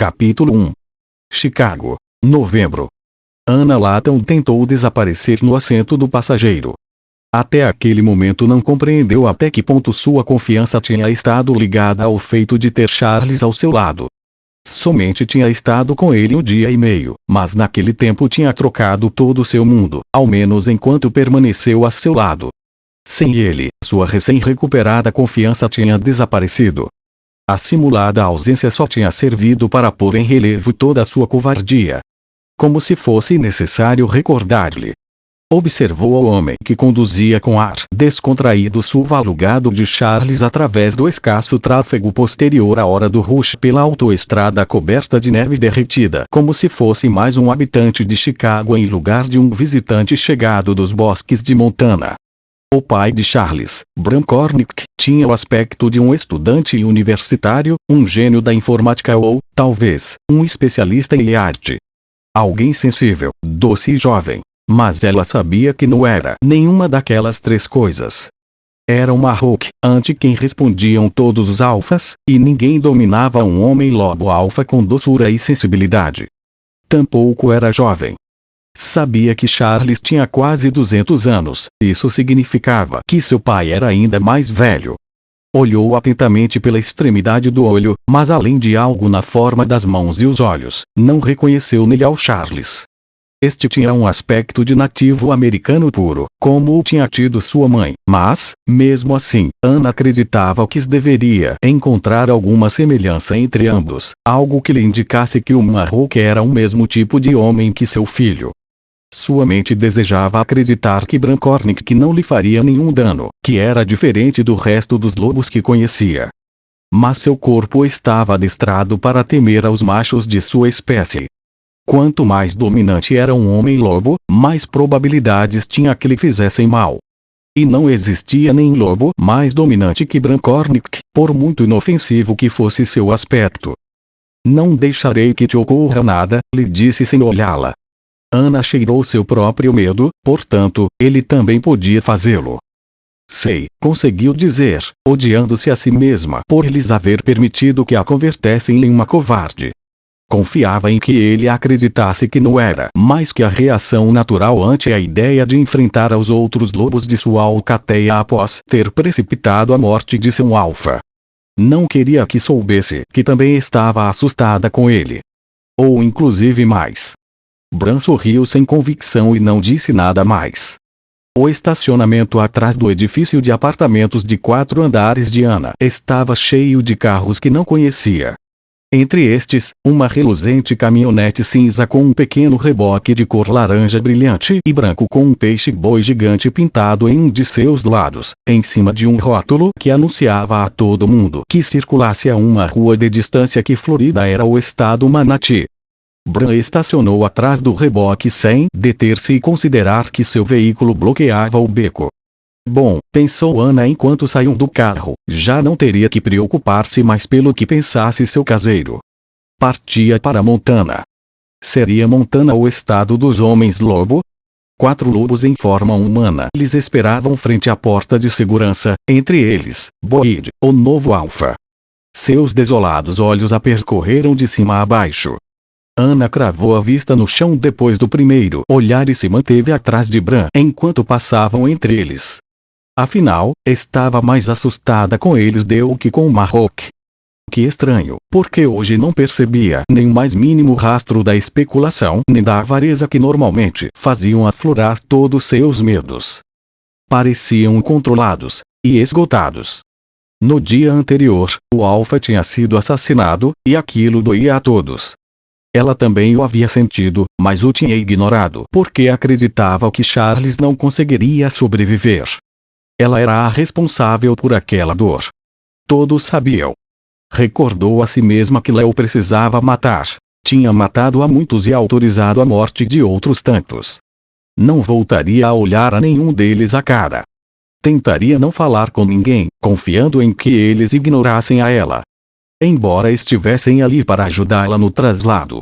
Capítulo 1. Chicago, novembro. Anna Latton tentou desaparecer no assento do passageiro. Até aquele momento não compreendeu até que ponto sua confiança tinha estado ligada ao feito de ter Charles ao seu lado. Somente tinha estado com ele um dia e meio, mas naquele tempo tinha trocado todo o seu mundo, ao menos enquanto permaneceu a seu lado. Sem ele, sua recém-recuperada confiança tinha desaparecido. A simulada ausência só tinha servido para pôr em relevo toda a sua covardia. Como se fosse necessário recordar-lhe. Observou o homem que conduzia com ar descontraído suvalugado de Charles através do escasso tráfego posterior à hora do rush pela autoestrada coberta de neve derretida, como se fosse mais um habitante de Chicago em lugar de um visitante chegado dos bosques de Montana. O pai de Charles, Bram Cornick, tinha o aspecto de um estudante universitário, um gênio da informática ou, talvez, um especialista em arte. Alguém sensível, doce e jovem. Mas ela sabia que não era nenhuma daquelas três coisas. Era uma Rock, ante quem respondiam todos os alfas, e ninguém dominava um homem lobo alfa com doçura e sensibilidade. Tampouco era jovem. Sabia que Charles tinha quase 200 anos, isso significava que seu pai era ainda mais velho. Olhou atentamente pela extremidade do olho, mas além de algo na forma das mãos e os olhos, não reconheceu nele ao Charles. Este tinha um aspecto de nativo americano puro, como o tinha tido sua mãe, mas, mesmo assim, Anna acreditava que deveria encontrar alguma semelhança entre ambos, algo que lhe indicasse que o Marroque era o mesmo tipo de homem que seu filho. Sua mente desejava acreditar que Bram Cornick não lhe faria nenhum dano, que era diferente do resto dos lobos que conhecia. Mas seu corpo estava adestrado para temer aos machos de sua espécie. Quanto mais dominante era um homem-lobo, mais probabilidades tinha que lhe fizessem mal. E não existia nem lobo mais dominante que Bram Cornick, por muito inofensivo que fosse seu aspecto. Não deixarei que te ocorra nada, lhe disse sem olhá-la. Anna cheirou seu próprio medo, portanto, ele também podia fazê-lo. Sei, conseguiu dizer, odiando-se a si mesma por lhes haver permitido que a convertessem em uma covarde. Confiava em que ele acreditasse que não era mais que a reação natural ante a ideia de enfrentar aos outros lobos de sua alcateia após ter precipitado a morte de seu alfa. Não queria que soubesse que também estava assustada com ele. Ou inclusive mais. Bram sorriu sem convicção e não disse nada mais. O estacionamento atrás do edifício de apartamentos de 4 andares de Anna estava cheio de carros que não conhecia. Entre estes, uma reluzente caminhonete cinza com um pequeno reboque de cor laranja brilhante e branco com um peixe-boi gigante pintado em um de seus lados, em cima de um rótulo que anunciava a todo mundo que circulasse a uma rua de distância que Florida era o estado Manatee. Bram estacionou atrás do reboque sem deter-se e considerar que seu veículo bloqueava o beco. Bom, pensou Anna enquanto saíam do carro, já não teria que preocupar-se mais pelo que pensasse seu caseiro. Partia para Montana. Seria Montana o estado dos homens-lobo? 4 lobos em forma humana lhes esperavam frente à porta de segurança, entre eles, Boyd, o novo alfa. Seus desolados olhos a percorreram de cima a baixo. Anna cravou a vista no chão depois do primeiro olhar e se manteve atrás de Bram enquanto passavam entre eles. Afinal, estava mais assustada com eles do que com o Marroque. Que estranho, porque hoje não percebia nem o mais mínimo rastro da especulação nem da avareza que normalmente faziam aflorar todos seus medos. Pareciam controlados e esgotados. No dia anterior, o Alfa tinha sido assassinado, e aquilo doía a todos. Ela também o havia sentido, mas o tinha ignorado porque acreditava que Charles não conseguiria sobreviver. Ela era a responsável por aquela dor. Todos sabiam. Recordou a si mesma que Léo precisava matar. Tinha matado a muitos e autorizado a morte de outros tantos. Não voltaria a olhar a nenhum deles a cara. Tentaria não falar com ninguém, confiando em que eles ignorassem a ela. Embora estivessem ali para ajudá-la no traslado.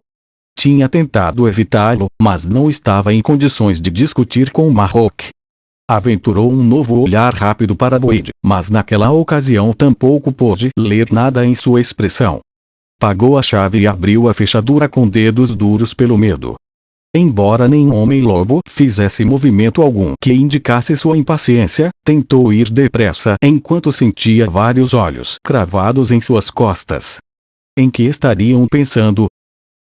Tinha tentado evitá-lo, mas não estava em condições de discutir com o Marroque. Aventurou um novo olhar rápido para Boyd, mas naquela ocasião tampouco pôde ler nada em sua expressão. Pagou a chave e abriu a fechadura com dedos duros pelo medo. Embora nenhum homem-lobo fizesse movimento algum que indicasse sua impaciência, tentou ir depressa enquanto sentia vários olhos cravados em suas costas. Em que estariam pensando?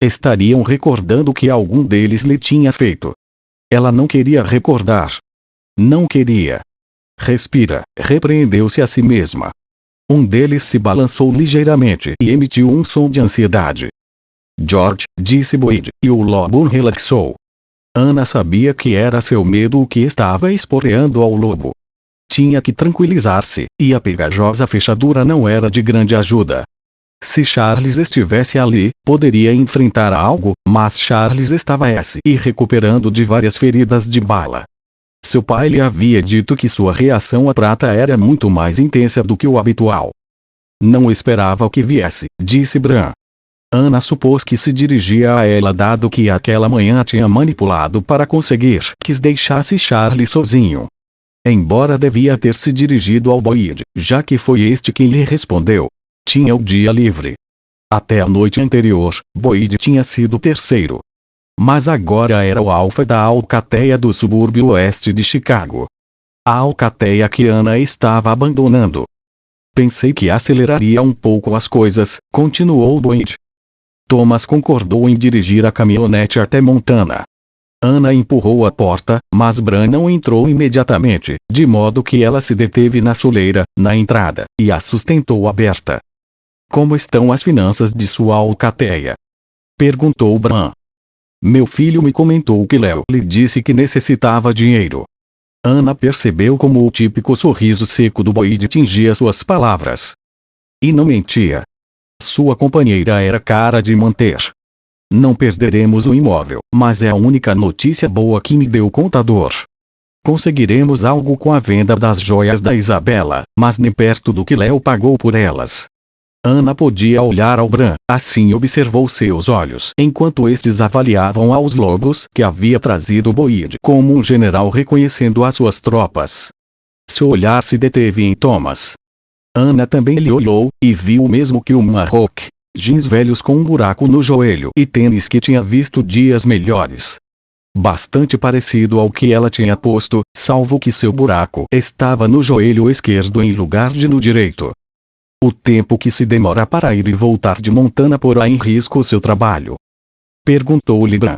Estariam recordando o que algum deles lhe tinha feito. Ela não queria recordar. Não queria. Respira, repreendeu-se a si mesma. Um deles se balançou ligeiramente e emitiu um som de ansiedade. George, disse Boyd, e o lobo relaxou. Ana sabia que era seu medo o que estava esporeando ao lobo. Tinha que tranquilizar-se, e a pegajosa fechadura não era de grande ajuda. Se Charles estivesse ali, poderia enfrentar algo, mas Charles estava e recuperando de várias feridas de bala. Seu pai lhe havia dito que sua reação à prata era muito mais intensa do que o habitual. Não esperava o que viesse, disse Bran. Ana supôs que se dirigia a ela dado que aquela manhã a tinha manipulado para conseguir que deixasse Charlie sozinho. Embora devia ter se dirigido ao Boyd, já que foi este quem lhe respondeu. Tinha o dia livre. Até a noite anterior, Boyd tinha sido o terceiro. Mas agora era o alfa da alcateia do subúrbio oeste de Chicago. A alcateia que Ana estava abandonando. Pensei que aceleraria um pouco as coisas, continuou Boyd. Thomas concordou em dirigir a caminhonete até Montana. Ana empurrou a porta, mas Bran não entrou imediatamente, de modo que ela se deteve na soleira, na entrada, e a sustentou aberta. Como estão as finanças de sua alcateia? Perguntou Bran. Meu filho me comentou que Léo lhe disse que necessitava dinheiro. Ana percebeu como o típico sorriso seco do Boyd tingia suas palavras. E não mentia. Sua companheira era cara de manter. Não perderemos o imóvel, mas é a única notícia boa que me deu o contador. Conseguiremos algo com a venda das joias da Isabela, mas nem perto do que Léo pagou por elas. Ana podia olhar ao Bran, assim observou seus olhos enquanto estes avaliavam aos lobos que havia trazido Boyd como um general reconhecendo as suas tropas. Seu olhar se deteve em Thomas. Ana também lhe olhou, e viu o mesmo que o Marroque, jeans velhos com um buraco no joelho e tênis que tinha visto dias melhores. Bastante parecido ao que ela tinha posto, salvo que seu buraco estava no joelho esquerdo em lugar de no direito. O tempo que se demora para ir e voltar de Montana porá em risco seu trabalho? Perguntou-lhe Bran.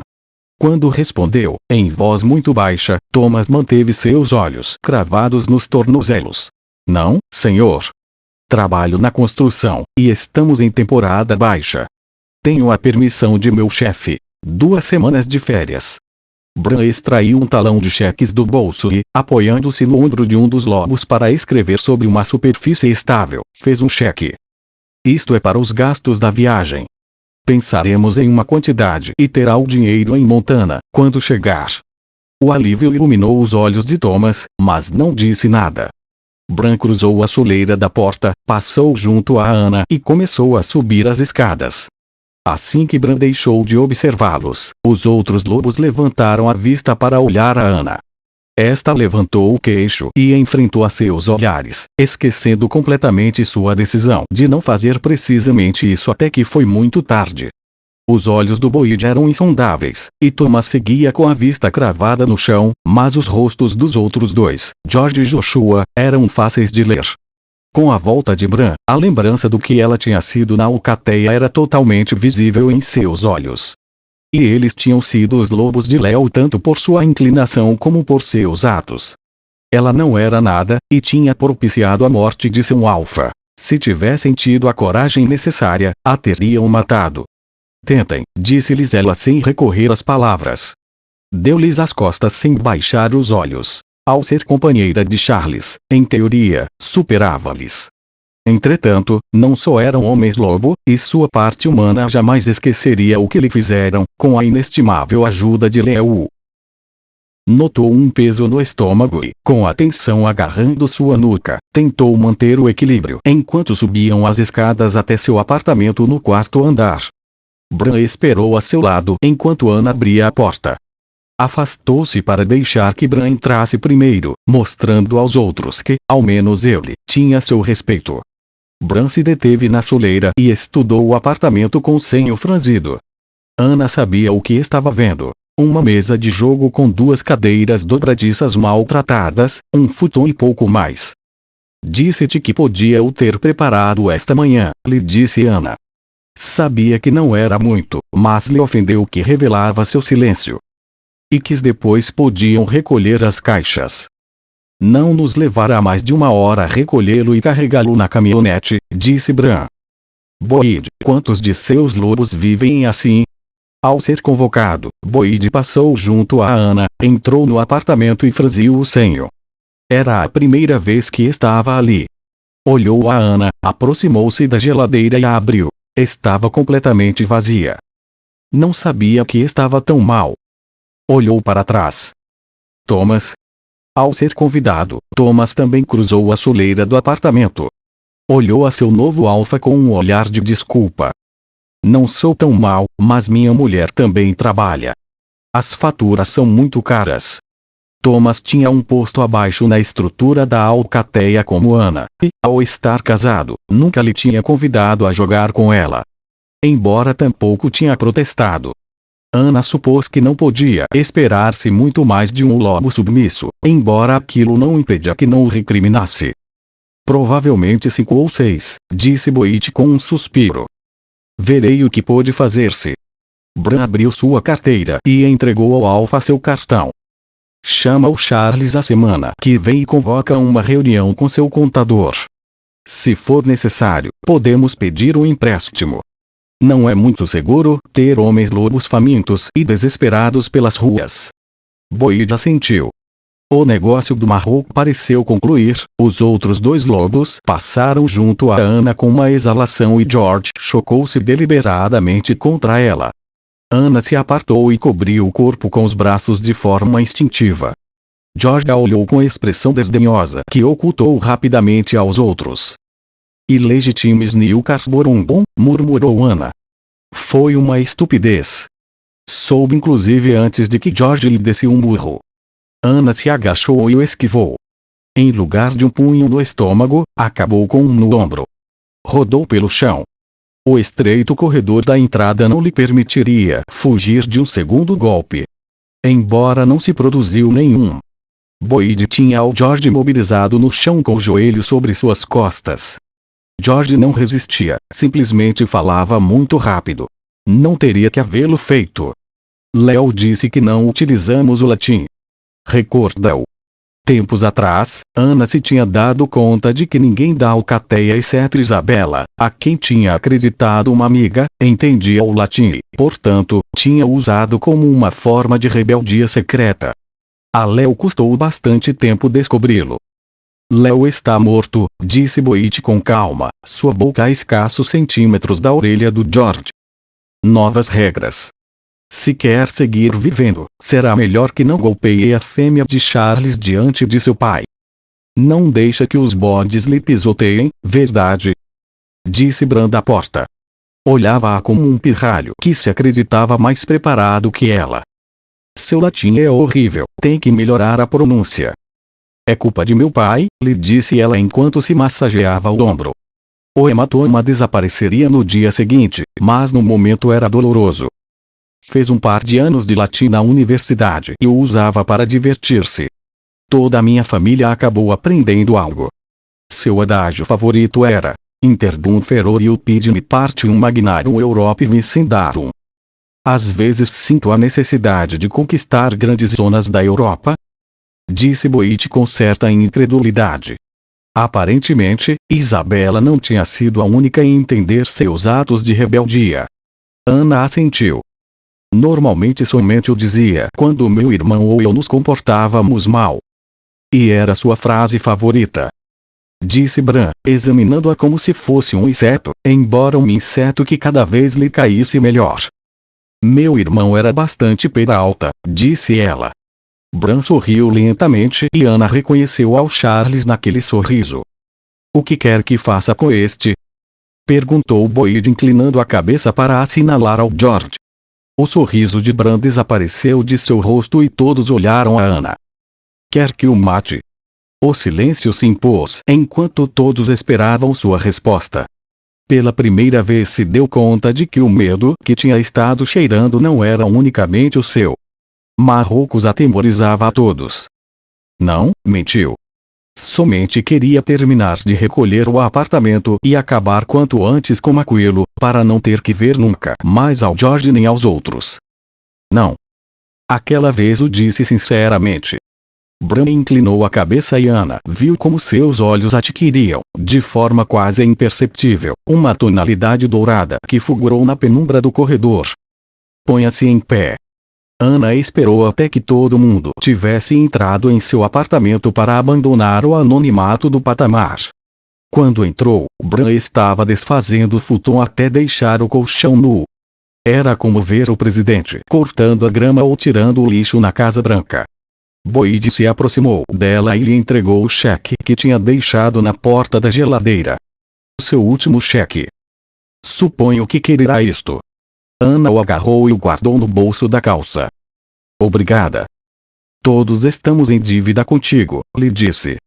Quando respondeu, em voz muito baixa, Thomas manteve seus olhos cravados nos tornozelos. Não, senhor. Trabalho na construção, e estamos em temporada baixa. Tenho a permissão de meu chefe. 2 semanas de férias. Bran extraiu um talão de cheques do bolso e, apoiando-se no ombro de um dos lobos para escrever sobre uma superfície estável, fez um cheque. Isto é para os gastos da viagem. Pensaremos em uma quantidade e terá o dinheiro em Montana, quando chegar. O alívio iluminou os olhos de Thomas, mas não disse nada. Bran cruzou a soleira da porta, passou junto a Ana e começou a subir as escadas. Assim que Bran deixou de observá-los, os outros lobos levantaram a vista para olhar a Ana. Esta levantou o queixo e enfrentou a seus olhares, esquecendo completamente sua decisão de não fazer precisamente isso até que foi muito tarde. Os olhos do Boyd eram insondáveis, e Thomas seguia com a vista cravada no chão, mas os rostos dos outros dois, George e Joshua, eram fáceis de ler. Com a volta de Bran, a lembrança do que ela tinha sido na alcateia era totalmente visível em seus olhos. E eles tinham sido os lobos de Léo tanto por sua inclinação como por seus atos. Ela não era nada, e tinha propiciado a morte de seu alfa. Se tivessem tido a coragem necessária, a teriam matado. Tentem, disse-lhes ela sem recorrer às palavras. Deu-lhes as costas sem baixar os olhos. Ao ser companheira de Charles, em teoria, superava-lhes. Entretanto, não só eram homens-lobo, e sua parte humana jamais esqueceria o que lhe fizeram, com a inestimável ajuda de Léo. Notou um peso no estômago e, com a tensão agarrando sua nuca, tentou manter o equilíbrio enquanto subiam as escadas até seu apartamento no 4º andar. Bran esperou a seu lado enquanto Ana abria a porta. Afastou-se para deixar que Bran entrasse primeiro, mostrando aos outros que, ao menos ele, tinha seu respeito. Bran se deteve na soleira e estudou o apartamento com o senho franzido. Ana sabia o que estava vendo. Uma mesa de jogo com 2 cadeiras dobradiças maltratadas, um futon e pouco mais. Disse-te que podia o ter preparado esta manhã, lhe disse Ana. Sabia que não era muito, mas lhe ofendeu que revelava seu silêncio. E que depois podiam recolher as caixas. Não nos levará mais de 1 hora recolhê-lo e carregá-lo na caminhonete, disse Bran. Boyd, quantos de seus lobos vivem assim? Ao ser convocado, Boyd passou junto a Ana, entrou no apartamento e franziu o senho. Era a primeira vez que estava ali. Olhou a Ana, aproximou-se da geladeira e a abriu. Estava completamente vazia. Não sabia que estava tão mal. Olhou para trás. Thomas. Ao ser convidado, Thomas também cruzou a soleira do apartamento. Olhou a seu novo alfa com um olhar de desculpa. Não sou tão mal, mas minha mulher também trabalha. As faturas são muito caras. Thomas tinha um posto abaixo na estrutura da alcateia como Ana, e, ao estar casado, nunca lhe tinha convidado a jogar com ela. Embora tampouco tinha protestado. Ana supôs que não podia esperar-se muito mais de um lobo submisso, embora aquilo não impedia que não o recriminasse. Provavelmente 5 ou 6, disse Boyd com um suspiro. Verei o que pôde fazer-se. Bran abriu sua carteira e entregou ao alfa seu cartão. Chama o Charles a semana que vem e convoca uma reunião com seu contador. Se for necessário, podemos pedir um empréstimo. Não é muito seguro ter homens lobos famintos e desesperados pelas ruas. Boyd assentiu. O negócio do Marroco pareceu concluir. Os outros 2 lobos passaram junto a Ana com uma exalação e George chocou-se deliberadamente contra ela. Ana se apartou e cobriu o corpo com os braços de forma instintiva. George a olhou com expressão desdenhosa que ocultou rapidamente aos outros. Ilegitimes Nil Carborumbum, murmurou Ana. Foi uma estupidez. Soube inclusive antes de que George lhe desse um murro. Ana se agachou e o esquivou. Em lugar de um punho no estômago, acabou com um no ombro. Rodou pelo chão. O estreito corredor da entrada não lhe permitiria fugir de um segundo golpe. Embora não se produziu nenhum. Boyd tinha o George imobilizado no chão com o joelho sobre suas costas. George não resistia, simplesmente falava muito rápido. Não teria que havê-lo feito. Léo disse que não utilizamos o latim. Recordou. Tempos atrás, Ana se tinha dado conta de que ninguém da alcateia exceto Isabela, a quem tinha acreditado uma amiga, entendia o latim e, portanto, tinha usado como uma forma de rebeldia secreta. A Léo custou bastante tempo descobri-lo. Léo está morto, disse Boyd com calma, sua boca a escassos centímetros da orelha do George. Novas regras. Se quer seguir vivendo, será melhor que não golpeie a fêmea de Charles diante de seu pai. Não deixa que os bodes lhe pisoteiem, verdade? Disse Bran da porta. Olhava-a como um pirralho que se acreditava mais preparado que ela. Seu latim é horrível, tem que melhorar a pronúncia. É culpa de meu pai, lhe disse ela enquanto se massageava o ombro. O hematoma desapareceria no dia seguinte, mas no momento era doloroso. Fez um par de anos de latim na universidade e o usava para divertir-se. Toda a minha família acabou aprendendo algo. Seu adágio favorito era: Interdum feror iupidine partium magnarum Europe vicendarum. Às vezes sinto a necessidade de conquistar grandes zonas da Europa, disse Boyd com certa incredulidade. Aparentemente, Isabela não tinha sido a única em entender seus atos de rebeldia. Ana assentiu. Normalmente somente o dizia quando meu irmão ou eu nos comportávamos mal. E era sua frase favorita. Disse Bran, examinando-a como se fosse um inseto, embora um inseto que cada vez lhe caísse melhor. Meu irmão era bastante peralta, disse ela. Bran sorriu lentamente e Ana reconheceu ao Charles naquele sorriso. O que quer que faça com este? Perguntou Boyd inclinando a cabeça para assinalar ao George. O sorriso de Bran desapareceu de seu rosto e todos olharam a Ana. Quer que o mate? O silêncio se impôs enquanto todos esperavam sua resposta. Pela primeira vez se deu conta de que o medo que tinha estado cheirando não era unicamente o seu. Marrocos atemorizava a todos. Não, mentiu. Somente queria terminar de recolher o apartamento e acabar quanto antes com aquilo, para não ter que ver nunca mais ao George nem aos outros. Não. Aquela vez o disse sinceramente. Bran inclinou a cabeça e Ana viu como seus olhos adquiriam, de forma quase imperceptível, uma tonalidade dourada que fulgurou na penumbra do corredor. Ponha-se em pé. Ana esperou até que todo mundo tivesse entrado em seu apartamento para abandonar o anonimato do patamar. Quando entrou, Bran estava desfazendo o futon até deixar o colchão nu. Era como ver o presidente cortando a grama ou tirando o lixo na Casa Branca. Boyd se aproximou dela e lhe entregou o cheque que tinha deixado na porta da geladeira. Seu último cheque. Suponho que quererá isto. Ana o agarrou e o guardou no bolso da calça. Obrigada. Todos estamos em dívida contigo, lhe disse.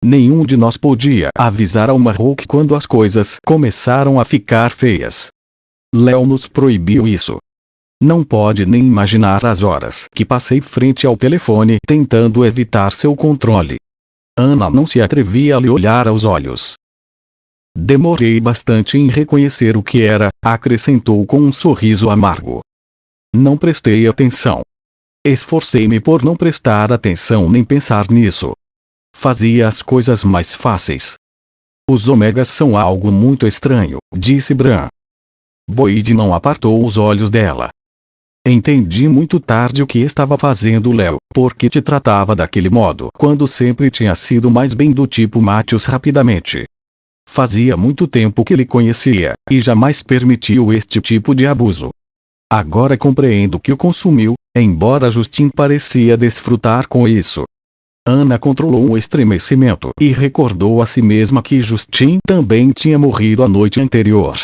Nenhum de nós podia avisar ao Marroque quando as coisas começaram a ficar feias. Léo nos proibiu isso. Não pode nem imaginar as horas que passei frente ao telefone tentando evitar seu controle. Ana não se atrevia a lhe olhar aos olhos. Demorei bastante em reconhecer o que era, acrescentou com um sorriso amargo. Não prestei atenção. Esforcei-me por não prestar atenção nem pensar nisso. Fazia as coisas mais fáceis. Os ômegas são algo muito estranho, disse Bran. Boyd não apartou os olhos dela. Entendi muito tarde o que estava fazendo Léo, porque te tratava daquele modo quando sempre tinha sido mais bem do tipo mate-os rapidamente. Fazia muito tempo que lhe conhecia, e jamais permitiu este tipo de abuso. Agora compreendo que o consumiu, embora Justin parecia desfrutar com isso. Ana controlou um estremecimento e recordou a si mesma que Justin também tinha morrido a noite anterior.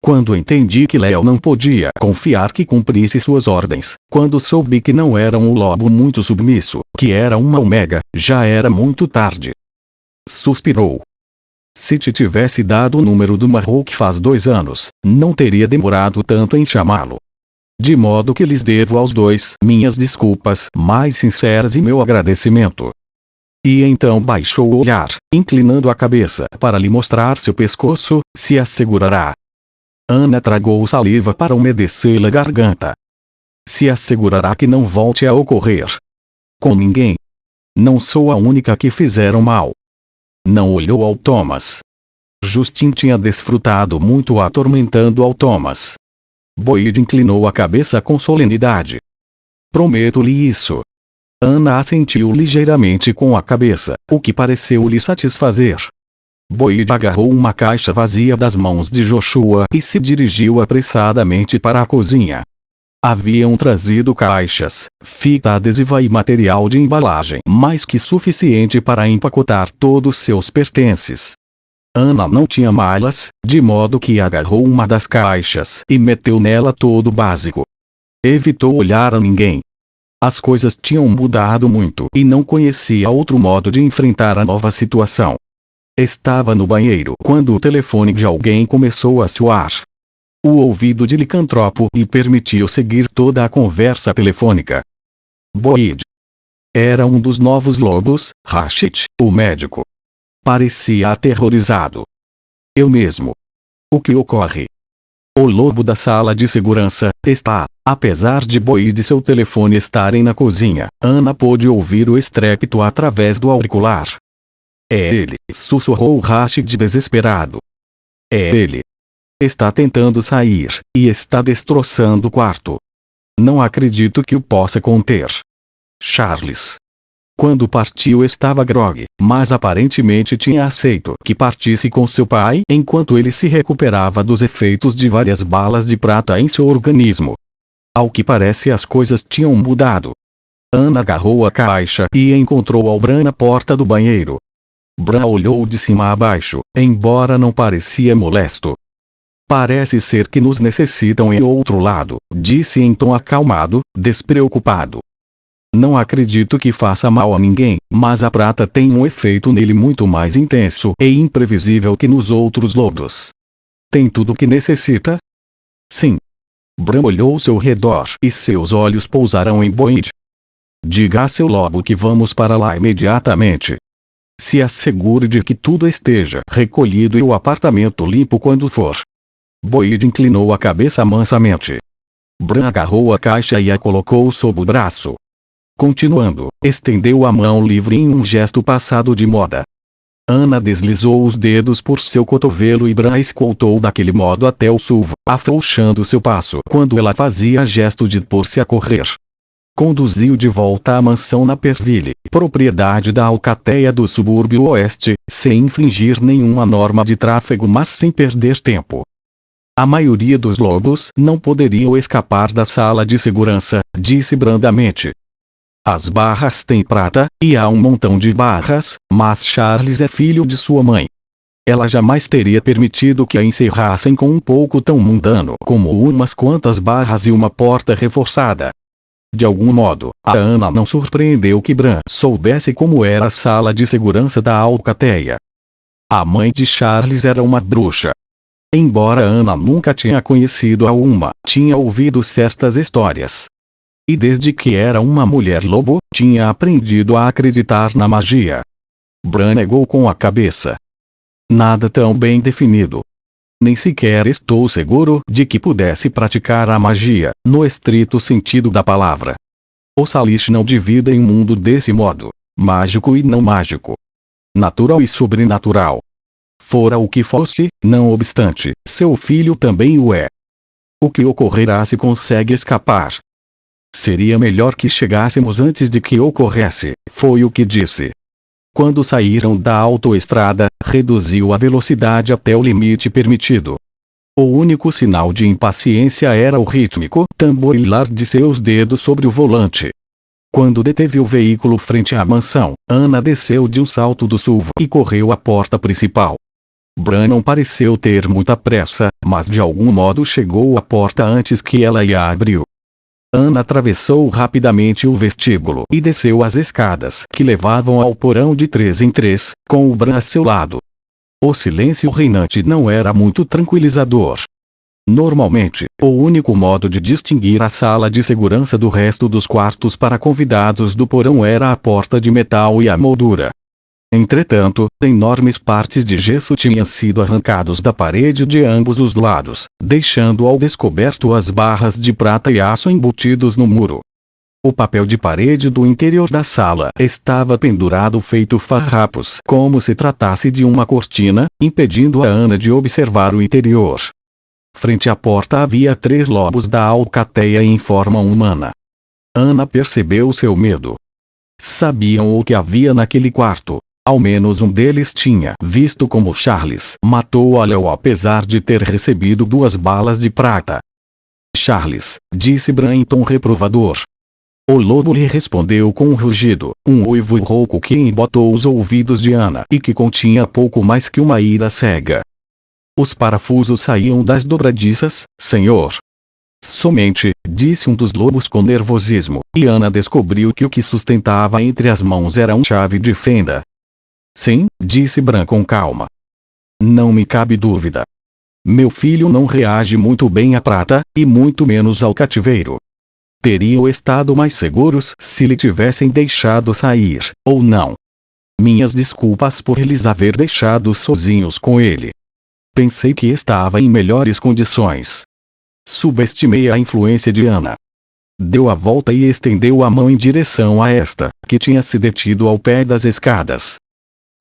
Quando entendi que Léo não podia confiar que cumprisse suas ordens, quando soube que não era um lobo muito submisso, que era uma omega, já era muito tarde. Suspirou. Se te tivesse dado o número do Marroque faz 2 anos, não teria demorado tanto em chamá-lo. De modo que lhes devo aos dois minhas desculpas mais sinceras e meu agradecimento. E então baixou o olhar, inclinando a cabeça para lhe mostrar seu pescoço, se assegurará. Ana tragou saliva para umedecer a garganta. Se assegurará que não volte a ocorrer. Com ninguém. Não sou a única que fizeram mal. Não olhou ao Thomas. Justin tinha desfrutado muito atormentando ao Thomas. Boyd inclinou a cabeça com solenidade. Prometo-lhe isso. Ana assentiu ligeiramente com a cabeça, o que pareceu lhe satisfazer. Boyd agarrou uma caixa vazia das mãos de Joshua e se dirigiu apressadamente para a cozinha. Haviam trazido caixas, fita adesiva e material de embalagem mais que suficiente para empacotar todos seus pertences. Ana não tinha malas, de modo que agarrou uma das caixas e meteu nela todo o básico. Evitou olhar a ninguém. As coisas tinham mudado muito e não conhecia outro modo de enfrentar a nova situação. Estava no banheiro quando o telefone de alguém começou a soar. O ouvido de licantropo lhe permitiu seguir toda a conversa telefônica. Boyd. Era um dos novos lobos, Rashid, o médico. Parecia aterrorizado. Eu mesmo. O que ocorre? O lobo da sala de segurança está, apesar de Boyd e seu telefone estarem na cozinha, Ana pôde ouvir o estrépito através do auricular. É ele, sussurrou Rashid desesperado. É ele. Está tentando sair, e está destroçando o quarto. Não acredito que o possa conter. Charles. Quando partiu estava grogue, mas aparentemente tinha aceito que partisse com seu pai enquanto ele se recuperava dos efeitos de várias balas de prata em seu organismo. Ao que parece as coisas tinham mudado. Ana agarrou a caixa e encontrou Albran na porta do banheiro. Bran olhou de cima a baixo, embora não parecia molesto. Parece ser que nos necessitam em outro lado, disse em tom acalmado, despreocupado. Não acredito que faça mal a ninguém, mas a prata tem um efeito nele muito mais intenso e imprevisível que nos outros lobos. Tem tudo o que necessita? Sim. Bran olhou ao seu redor e seus olhos pousaram em Boyd. Diga a seu lobo que vamos para lá imediatamente. Se assegure de que tudo esteja recolhido e o apartamento limpo quando for. Boyd inclinou a cabeça mansamente. Bran agarrou a caixa e a colocou sob o braço. Continuando, estendeu a mão livre em um gesto passado de moda. Ana deslizou os dedos por seu cotovelo e Bran a escoltou daquele modo até o sulvo, afrouxando seu passo quando ela fazia gesto de pôr-se a correr. Conduziu de volta à mansão na Perville, propriedade da alcateia do subúrbio oeste, sem infringir nenhuma norma de tráfego mas sem perder tempo. A maioria dos lobos não poderiam escapar da sala de segurança, disse brandamente. As barras têm prata, e há um montão de barras, mas Charles é filho de sua mãe. Ela jamais teria permitido que a encerrassem com um pouco tão mundano como umas quantas barras e uma porta reforçada. De algum modo, a Ana não surpreendeu que Bran soubesse como era a sala de segurança da alcateia. A mãe de Charles era uma bruxa. Embora Ana nunca tinha conhecido a uma, tinha ouvido certas histórias. E desde que era uma mulher lobo, tinha aprendido a acreditar na magia. Bran negou com a cabeça. Nada tão bem definido. Nem sequer estou seguro de que pudesse praticar a magia, no estrito sentido da palavra. Os Salish não dividem o mundo desse modo: mágico e não mágico, natural e sobrenatural. Fora o que fosse, não obstante, seu filho também o é. O que ocorrerá se consegue escapar? Seria melhor que chegássemos antes de que ocorresse, foi o que disse. Quando saíram da autoestrada, reduziu a velocidade até o limite permitido. O único sinal de impaciência era o rítmico tamborilar de seus dedos sobre o volante. Quando deteve o veículo frente à mansão, Ana desceu de um salto do SUV e correu à porta principal. Bran não pareceu ter muita pressa, mas de algum modo chegou à porta antes que ela a abriu. Ana atravessou rapidamente o vestíbulo e desceu as escadas que levavam ao porão de 3 em 3, com o Bran a seu lado. O silêncio reinante não era muito tranquilizador. Normalmente, o único modo de distinguir a sala de segurança do resto dos quartos para convidados do porão era a porta de metal e a moldura. Entretanto, enormes partes de gesso tinham sido arrancados da parede de ambos os lados, deixando ao descoberto as barras de prata e aço embutidos no muro. O papel de parede do interior da sala estava pendurado feito farrapos, como se tratasse de uma cortina, impedindo a Ana de observar o interior. Frente à porta havia 3 lobos da alcateia em forma humana. Ana percebeu seu medo. Sabiam o que havia naquele quarto. Ao menos um deles tinha visto como Charles matou Alel apesar de ter recebido 2 balas de prata. Charles, disse Bran em tom reprovador. O lobo lhe respondeu com um rugido, um uivo rouco que embotou os ouvidos de Ana e que continha pouco mais que uma ira cega. Os parafusos saíam das dobradiças, senhor. Somente, disse um dos lobos com nervosismo, e Ana descobriu que o que sustentava entre as mãos era uma chave de fenda. Sim, disse Bran com calma. Não me cabe dúvida. Meu filho não reage muito bem à prata, e muito menos ao cativeiro. Teriam estado mais seguros se lhe tivessem deixado sair, ou não. Minhas desculpas por lhes haver deixado sozinhos com ele. Pensei que estava em melhores condições. Subestimei a influência de Ana. Deu a volta e estendeu a mão em direção a esta, que tinha se detido ao pé das escadas.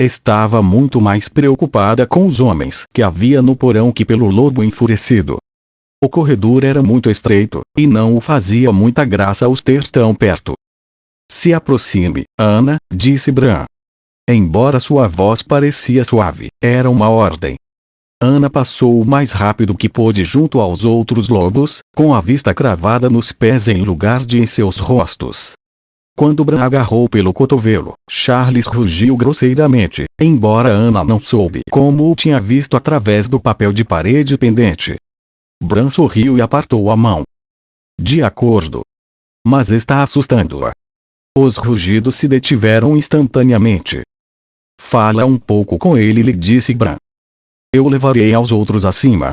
Estava muito mais preocupada com os homens que havia no porão que pelo lobo enfurecido. O corredor era muito estreito, e não o fazia muita graça os ter tão perto. Se aproxime, Ana, disse Bran. Embora sua voz parecia suave, era uma ordem. Ana passou o mais rápido que pôde junto aos outros lobos, com a vista cravada nos pés em lugar de em seus rostos. Quando Bran agarrou pelo cotovelo, Charles rugiu grosseiramente, embora Ana não soube como o tinha visto através do papel de parede pendente. Bran sorriu e apartou a mão. De acordo. Mas está assustando-a. Os rugidos se detiveram instantaneamente. Fala um pouco com ele, lhe disse Bran. Eu levarei aos outros acima.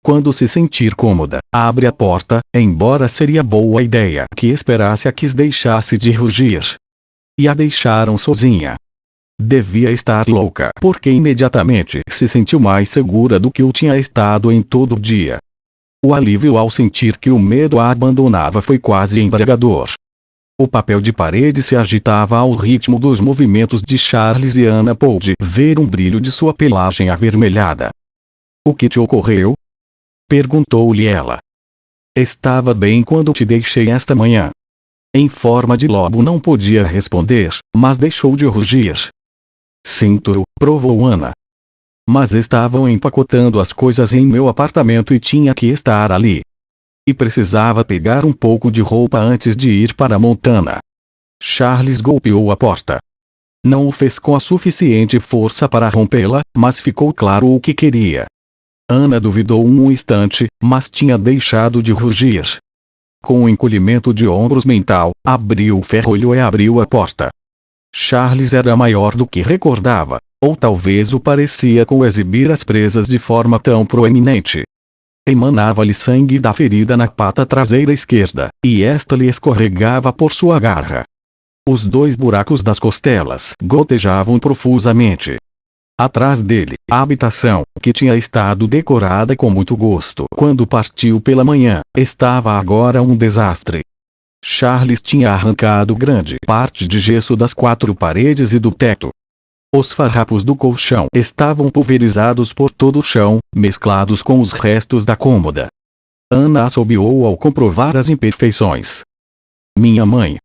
Quando se sentir cômoda, abre a porta, embora seria boa ideia que esperasse a que deixasse de rugir. E a deixaram sozinha. Devia estar louca, porque imediatamente se sentiu mais segura do que o tinha estado em todo o dia. O alívio ao sentir que o medo a abandonava foi quase embriagador. O papel de parede se agitava ao ritmo dos movimentos de Charles e Ana pôde ver um brilho de sua pelagem avermelhada. O que te ocorreu? Perguntou-lhe ela. Estava bem quando te deixei esta manhã. Em forma de lobo não podia responder, mas deixou de rugir. Sinto, provou Ana. Mas estavam empacotando as coisas em meu apartamento e tinha que estar ali. E precisava pegar um pouco de roupa antes de ir para Montana. Charles golpeou a porta. Não o fez com a suficiente força para rompê-la, mas ficou claro o que queria. Ana duvidou um instante, mas tinha deixado de rugir. Com um encolhimento de ombros mental, abriu o ferrolho e abriu a porta. Charles era maior do que recordava, ou talvez o parecia com exibir as presas de forma tão proeminente. Emanava-lhe sangue da ferida na pata traseira esquerda, e esta lhe escorregava por sua garra. Os 2 buracos das costelas gotejavam profusamente. Atrás dele, a habitação, que tinha estado decorada com muito gosto quando partiu pela manhã, estava agora um desastre. Charles tinha arrancado grande parte de gesso das 4 paredes e do teto. Os farrapos do colchão estavam pulverizados por todo o chão, mesclados com os restos da cômoda. Ana assobiou ao comprovar as imperfeições. Minha mãe.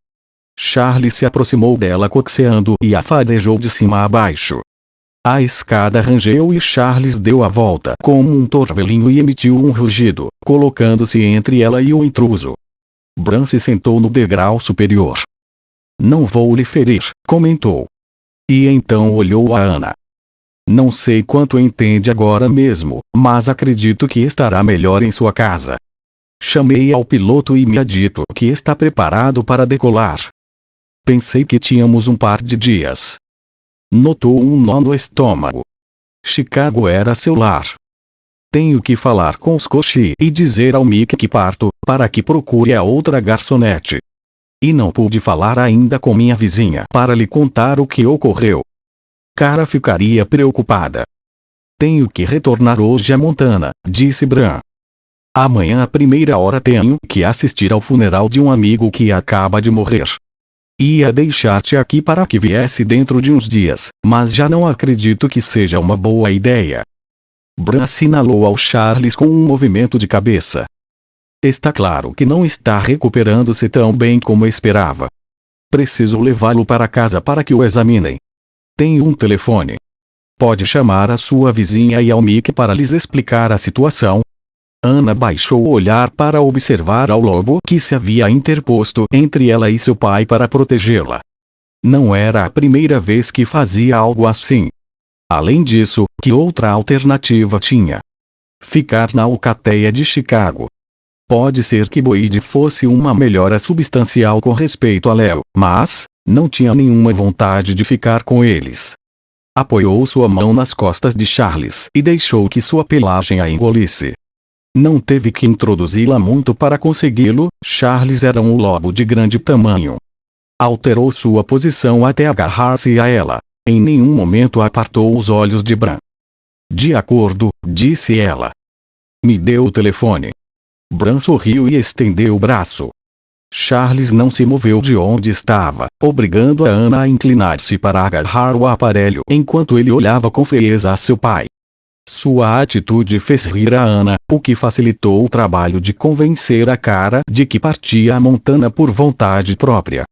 Charles se aproximou dela coxeando e a farejou de cima a baixo. A escada rangeu e Charles deu a volta como um torvelinho e emitiu um rugido, colocando-se entre ela e o intruso. Bran se sentou no degrau superior. Não vou lhe ferir, comentou. E então olhou a Ana. Não sei quanto entende agora mesmo, mas acredito que estará melhor em sua casa. Chamei ao piloto e me ha dito que está preparado para decolar. Pensei que tínhamos um par de dias. Notou um nó no estômago. Chicago era seu lar. Tenho que falar com Scotty e dizer ao Mick que parto, para que procure a outra garçonete. E não pude falar ainda com minha vizinha para lhe contar o que ocorreu. Cara ficaria preocupada. Tenho que retornar hoje a Montana, disse Bran. Amanhã à primeira hora tenho que assistir ao funeral de um amigo que acaba de morrer. Ia deixar-te aqui para que viesse dentro de uns dias, mas já não acredito que seja uma boa ideia. Bran assinalou ao Charles com um movimento de cabeça. Está claro que não está recuperando-se tão bem como esperava. Preciso levá-lo para casa para que o examinem. Tenho um telefone. Pode chamar a sua vizinha e ao Mick para lhes explicar a situação. Ana baixou o olhar para observar ao lobo que se havia interposto entre ela e seu pai para protegê-la. Não era a primeira vez que fazia algo assim. Além disso, que outra alternativa tinha? Ficar na alcateia de Chicago. Pode ser que Boyd fosse uma melhora substancial com respeito a Leo, mas não tinha nenhuma vontade de ficar com eles. Apoiou sua mão nas costas de Charles e deixou que sua pelagem a engolisse. Não teve que introduzi-la muito para consegui-lo. Charles era um lobo de grande tamanho. Alterou sua posição até agarrar-se a ela. Em nenhum momento apartou os olhos de Bran. De acordo, disse ela. Me deu o telefone. Bran sorriu e estendeu o braço. Charles não se moveu de onde estava, obrigando a Ana a inclinar-se para agarrar o aparelho enquanto ele olhava com frieza a seu pai. Sua atitude fez rir a Ana, o que facilitou o trabalho de convencer a cara de que partia a Montana por vontade própria.